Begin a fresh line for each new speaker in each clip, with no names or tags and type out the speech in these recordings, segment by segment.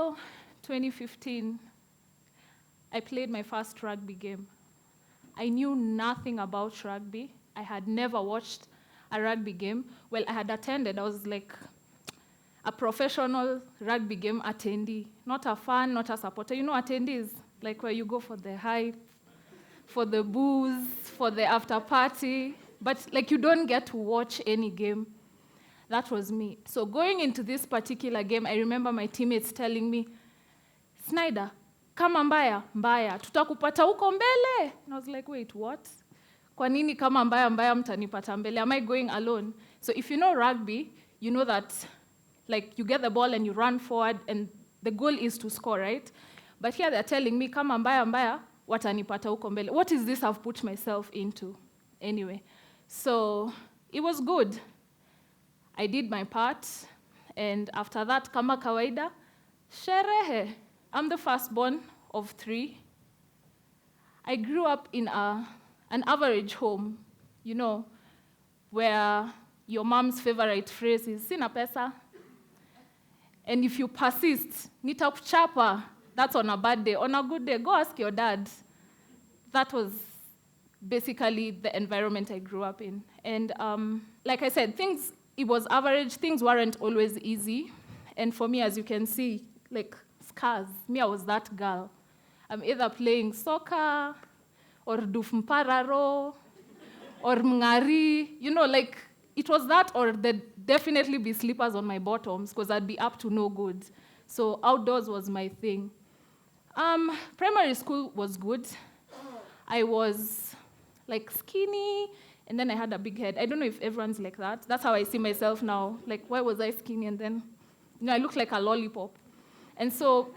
until 2015, I played my first rugby game. I knew nothing about rugby. I had never watched a rugby game. Well, I had attended. I was like a professional rugby game attendee, not a fan, not a supporter. You know, attendees, like where you go for the hype, for the booze, for the after party, but like you don't get to watch any game. That was me. So going into this particular game, I remember my teammates telling me, Sinaida, kama mbaya, tutakupata huko mbele. And I was like, wait, what? Kwa nini kama mbaya mtanipata mbele? Am I going alone? So if you know rugby, you know that like you get the ball and you run forward and the goal is to score, right? But here they're telling me, kama mbaya, watanipata huko mbele. What is this I've put myself into? Anyway, so it was good. I did my part, and after that, kama kawaida, sherehe. I'm the firstborn of 3. I grew up in an average home, you know, where your mom's favorite phrase is, sina pesa. And if you persist, nitakuchapa. That's on a bad day. On a good day, go ask your dad. That was basically the environment I grew up in. And like I said, it was average. Things weren't always easy. And for me, as you can see, like scars, I was that girl. I'm either playing soccer or dufmpararo or mngari. You know, like it was that or there'd definitely be slippers on my bottoms because I'd be up to no good. So outdoors was my thing. Primary school was good. I was like skinny, and then I had a big head. I don't know if everyone's like that. That's how I see myself now. Like, why was I skinny? And then, you know, I looked like a lollipop. And so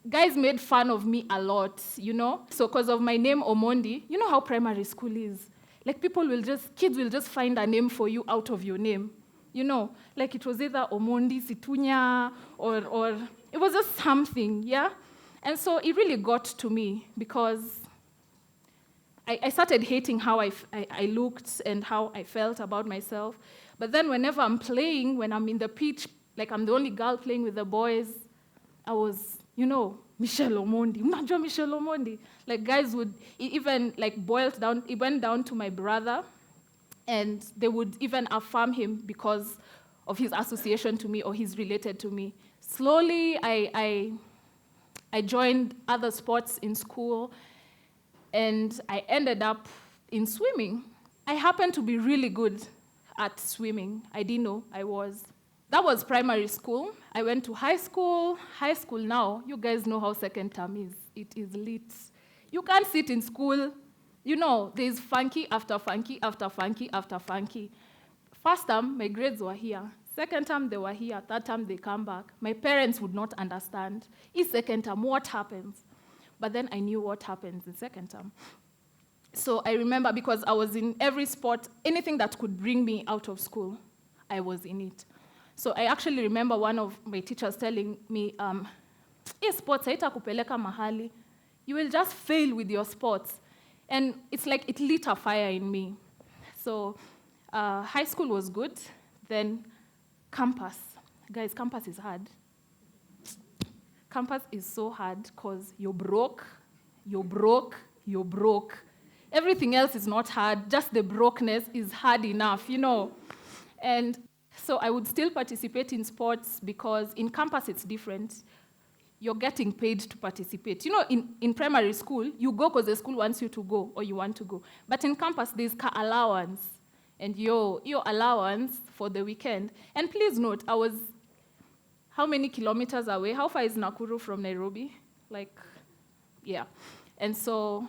guys made fun of me a lot, you know? So because of my name, Omondi, you know how primary school is? Like kids will just find a name for you out of your name. You know, like it was either Omondi, Situnya, or it was just something, yeah? And so it really got to me because I started hating how I looked and how I felt about myself. But then whenever I'm playing, when I'm in the pitch, like I'm the only girl playing with the boys, I was, you know, Michelle Omondi. Unajua Michelle Omondi. Like guys would even like it went down to my brother, and they would even affirm him because of his association to me or he's related to me. Slowly, I joined other sports in school, and I ended up in swimming. I happened to be really good at swimming. I didn't know I was. That was primary school. I went to high school. High school now, you guys know how second term is. It is lit. You can't sit in school. You know, there's funky after funky after funky after funky. First term, my grades were here. Second term, they were here. Third term, they come back. My parents would not understand. In second term, what happens? But then I knew what happens in second term. So I remember because I was in every sport, anything that could bring me out of school, I was in it. So I actually remember one of my teachers telling me, sports haitakupeleka mahali. You will just fail with your sports. And it's like it lit a fire in me. So high school was good. Then campus. Guys, campus is hard. Campus is so hard because you're broke. Everything else is not hard. Just the brokenness is hard enough, you know. And so I would still participate in sports because in campus it's different. You're getting paid to participate. You know, in primary school, you go because the school wants you to go or you want to go. But in campus, there's car allowance and your allowance for the weekend. And please note, I was how many kilometers away? How far is Nakuru from Nairobi? Like, yeah. And so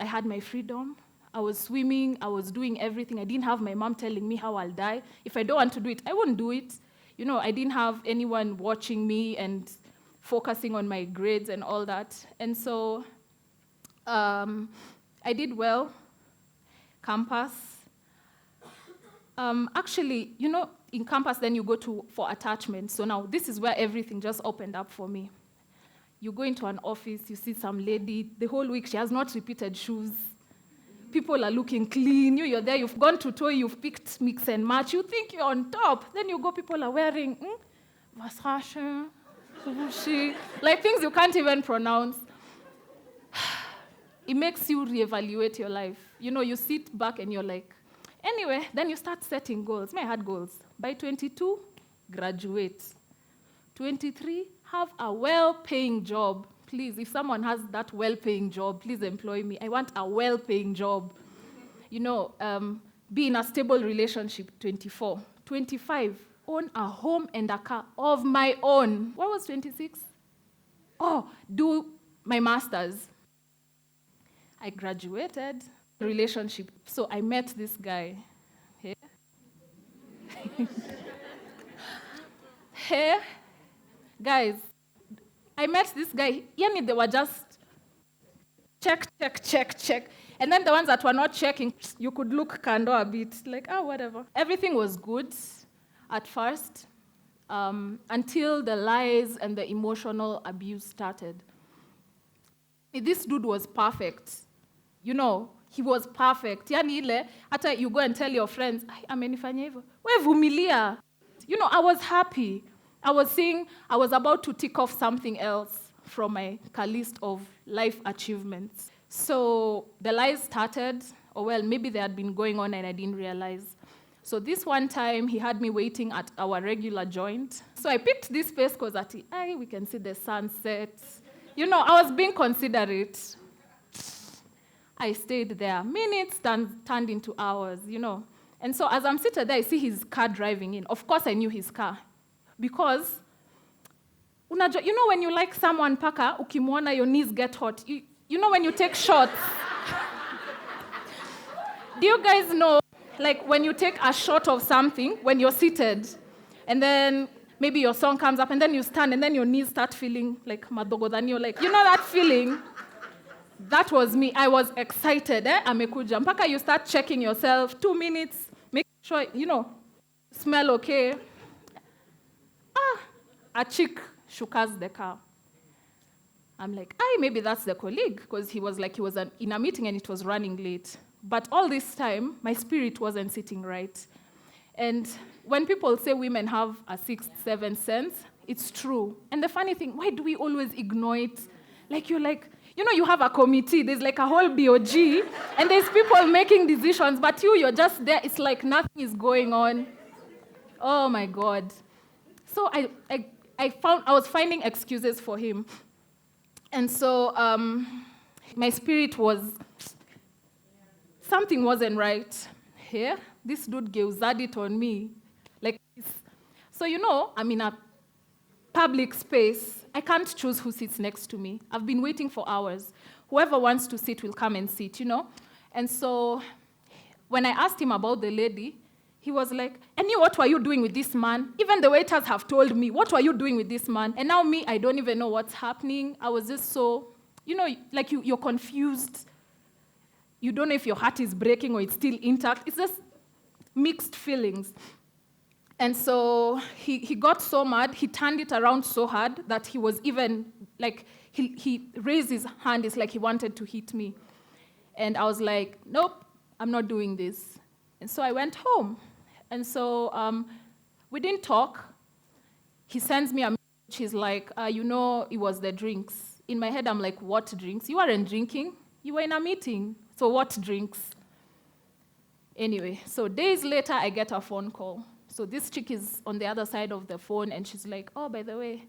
I had my freedom. I was swimming. I was doing everything. I didn't have my mom telling me how I'll die. If I don't want to do it, I won't do it. You know, I didn't have anyone watching me and focusing on my grades and all that. And so I did well. Campus. Actually, you know, in campus, then you go for attachment. So now this is where everything just opened up for me. You go into an office, you see some lady, the whole week she has not repeated shoes. People are looking clean. You're there, you've gone to toy, you've picked mix and match. You think you're on top. Then you go, people are wearing Versace, like things you can't even pronounce. It makes you reevaluate your life. You sit back and you're like, anyway, then you start setting goals. I had goals. By 22, graduate. 23, have a well-paying job. Please, if someone has that well-paying job, please employ me. I want a well-paying job. Be in a stable relationship, 24. 25, own a home and a car of my own. What was 26? Do my master's. I graduated, relationship. So I met this guy. Hey. Hey. Guys, I met this guy. They were just check. And then the ones that were not checking, you could look kando a bit, like, whatever. Everything was good at first, until the lies and the emotional abuse started. This dude was perfect. He was perfect. Hata you go and tell your friends, amenifanya hivyo. We vumilia. I was happy. I was about to tick off something else from my list of life achievements. So the lies started, maybe they had been going on and I didn't realize. So this one time, he had me waiting at our regular joint. So I picked this place because we can see the sunset. I was being considerate. I stayed there. Minutes turned into hours, And so as I'm sitting there, I see his car driving in. Of course, I knew his car. Because, when you like someone, paka, ukimwona, your knees get hot. You know when you take shots? Do you guys know, like when you take a shot of something, when you're seated, and then maybe your song comes up, and then you stand, and then your knees start feeling like madogodani, like, that feeling? That was me. I was excited, amekuja. Mpaka you start checking yourself, 2 minutes, make sure, smell okay. A chick shukas the car. I'm like, maybe that's the colleague, because he was in a meeting and it was running late. But all this time, my spirit wasn't sitting right. And when people say women have a 6th, 7th sense, it's true. And the funny thing, why do we always ignore it? Like, you're like, you have a committee, there's like a whole BOG, and there's people making decisions, but you're just there, it's like nothing is going on. Oh my God. So I was finding excuses for him. And so my spirit something wasn't right. Here, this dude geuzad it on me. Like this. So I'm in a public space. I can't choose who sits next to me. I've been waiting for hours. Whoever wants to sit will come and sit, And so when I asked him about the lady, he was like, and what were you doing with this man? Even the waiters have told me, what were you doing with this man? And now me, I don't even know what's happening. I was just so, like you're confused. You don't know if your heart is breaking or it's still intact. It's just mixed feelings. And so he got so mad, he turned it around so hard that he was even, like, he raised his hand. It's like he wanted to hit me. And I was like, nope, I'm not doing this. And so I went home. And so we didn't talk. He sends me a message. He's like, it was the drinks. In my head, I'm like, what drinks? You weren't drinking. You were in a meeting. So what drinks? Anyway, so days later, I get a phone call. So this chick is on the other side of the phone, and she's like, by the way,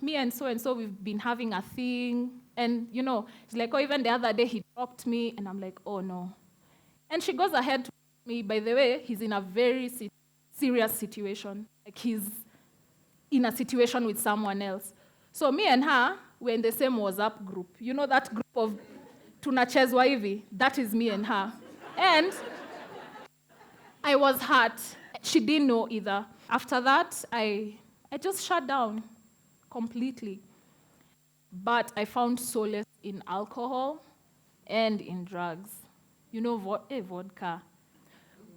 me and so, we've been having a thing. And, she's like, even the other day, he dropped me. And I'm like, oh, no. And she goes ahead to me, by the way, he's in a very serious situation. Like, he's in a situation with someone else. So me and her, we're in the same WhatsApp group. That group of tunachezwa hivi? That is me and her. And I was hurt. She didn't know either. After that, I just shut down completely. But I found solace in alcohol and in drugs. Vodka.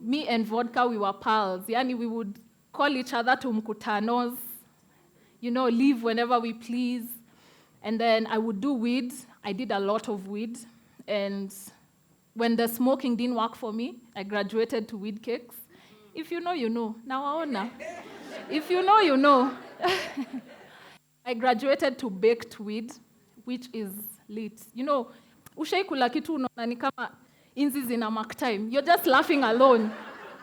Me and vodka, we were pals. We would call each other to mkutanos, leave whenever we please. And then I would do weed. I did a lot of weed. And when the smoking didn't work for me, I graduated to weed cakes. If you know, you know. Now I know. If you know, you know. I graduated to baked weed, which is lit. Ushaikula kitu unaona ni kama inzi zina mark time. You're just laughing alone.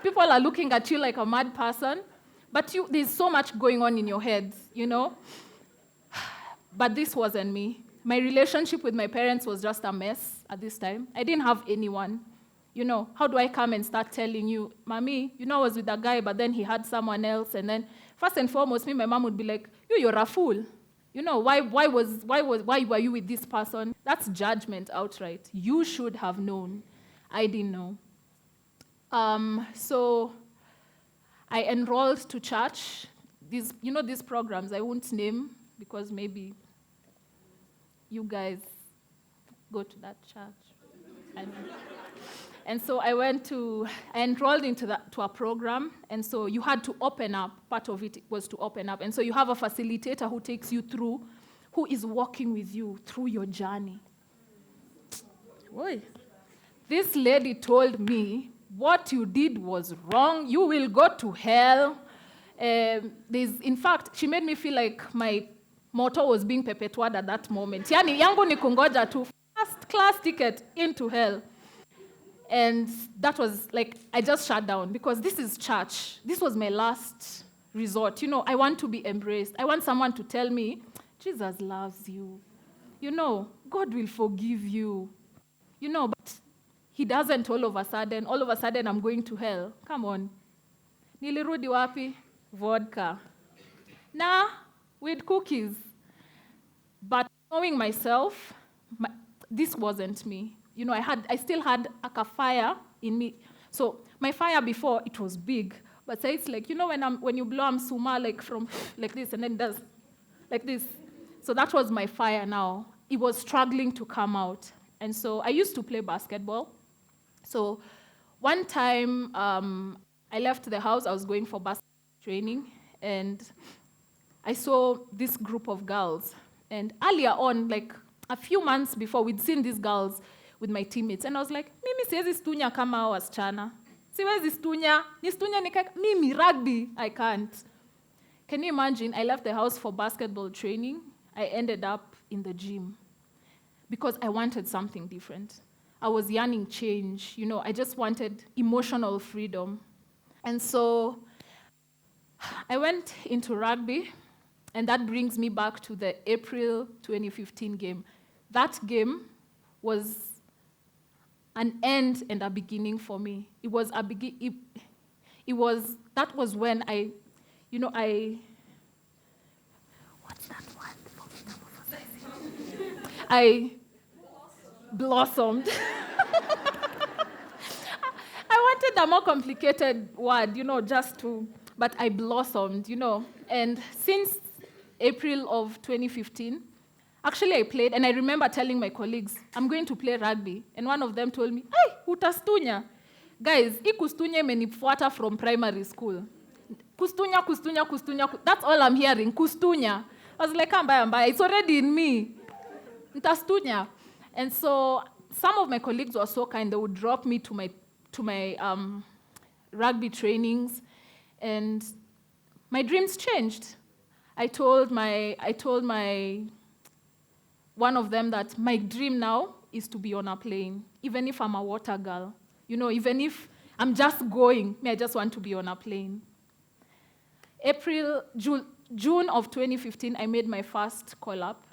People are looking at you like a mad person, but there's so much going on in your head, But this wasn't me. My relationship with my parents was just a mess at this time. I didn't have anyone. How do I come and start telling you, Mommy, I was with a guy, but then he had someone else. And then, first and foremost, my mom would be like, you're a fool. Why were you with this person? That's judgment outright. You should have known. I didn't know. So I enrolled to church. These programs I won't name because maybe you guys go to that church. And so I enrolled to a program, and so you had to open up. Part of it was to open up. And so you have a facilitator who takes you through, who is walking with you through your journey. Oy. This lady told me, what you did was wrong. You will go to hell. In fact, she made me feel like my motto was being perpetuated at that moment. Yani yangu ni kungoja tu first class ticket into hell. And that was like, I just shut down because this is church. This was my last resort. I want to be embraced. I want someone to tell me, Jesus loves you. God will forgive you. But he doesn't all of a sudden. All of a sudden, I'm going to hell. Come on. Nilirudi wapi? Vodka. With cookies. But knowing myself, this wasn't me. I still had a fire in me. So my fire before, it was big. But so it's like, when you blow suma like from like this, and then it does like this. So that was my fire now. It was struggling to come out. And so I used to play basketball. So one time I left the house, I was going for basketball training, and I saw this group of girls. And earlier on, like a few months before, we'd seen these girls with my teammates. And I was like, mimi siwezi stunya kama hao wasichana. Siwezi stunya. Nistunya mimi rugby. I can't. Can you imagine? I left the house for basketball training. I ended up in the gym because I wanted something different. I was yearning change. I just wanted emotional freedom. And so I went into rugby, and that brings me back to the April 2015 game. That game was an end and a beginning for me. It was that was when what's that word? I blossomed. I wanted a more complicated word, but I blossomed, And since April of 2015, actually I played, and I remember telling my colleagues, I'm going to play rugby. And one of them told me, hey, utastunya. Guys, kustunya imenifuata from primary school. Kustunya. That's all I'm hearing, kustunya. I was like, mbaya. It's already in me. Ntastunya. And so some of my colleagues were so kind, they would drop me to my rugby trainings, and my dreams changed. I told one of them that my dream now is to be on a plane, even if I'm a water girl. Even if I'm just going, I just want to be on a plane. June of 2015, I made my first call-up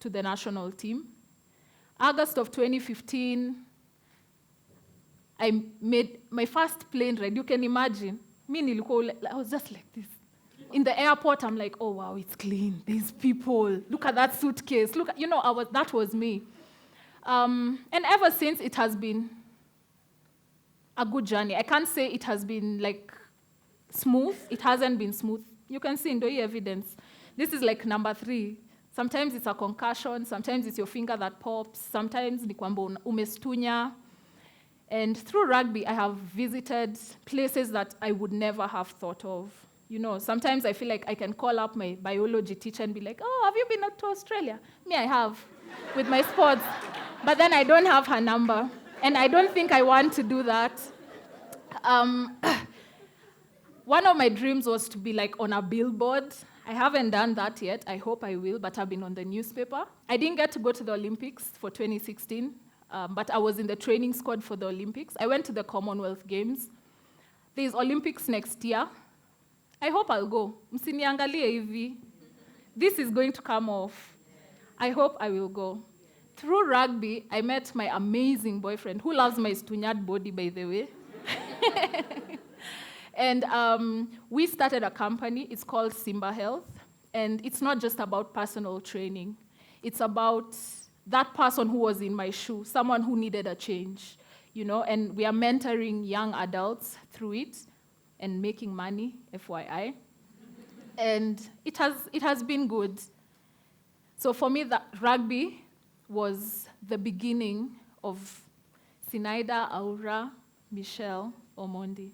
to the national team. August of 2015, I made my first plane ride. You can imagine. I was just like this. In the airport, I'm like, oh, wow, it's clean. These people. Look at that suitcase. That was me. And ever since, it has been a good journey. I can't say it has been, smooth. It hasn't been smooth. You can see in the evidence. This is number 3. Sometimes it's a concussion. Sometimes it's your finger that pops. Sometimes ni kwamba umestunya. And through rugby, I have visited places that I would never have thought of. Sometimes I feel like I can call up my biology teacher and be like, oh, have you been up to Australia? Me, I have, with my sports. But then I don't have her number. And I don't think I want to do that. One of my dreams was to be on a billboard. I haven't done that yet. I hope I will, but I've been on the newspaper. I didn't get to go to the Olympics for 2016, but I was in the training squad for the Olympics. I went to the Commonwealth Games. There's Olympics next year. I hope I'll go. Msiniangalie hivi. This is going to come off. I hope I will go. Through rugby, I met my amazing boyfriend, who loves my stunyard body, by the way. And we started a company. It's called Simba Health. And it's not just about personal training. It's about that person who was in my shoe, someone who needed a change, and we are mentoring young adults through it and making money, FYI. And it has been good. So for me, that rugby was the beginning of Sinaida Aura Michelle Omondi.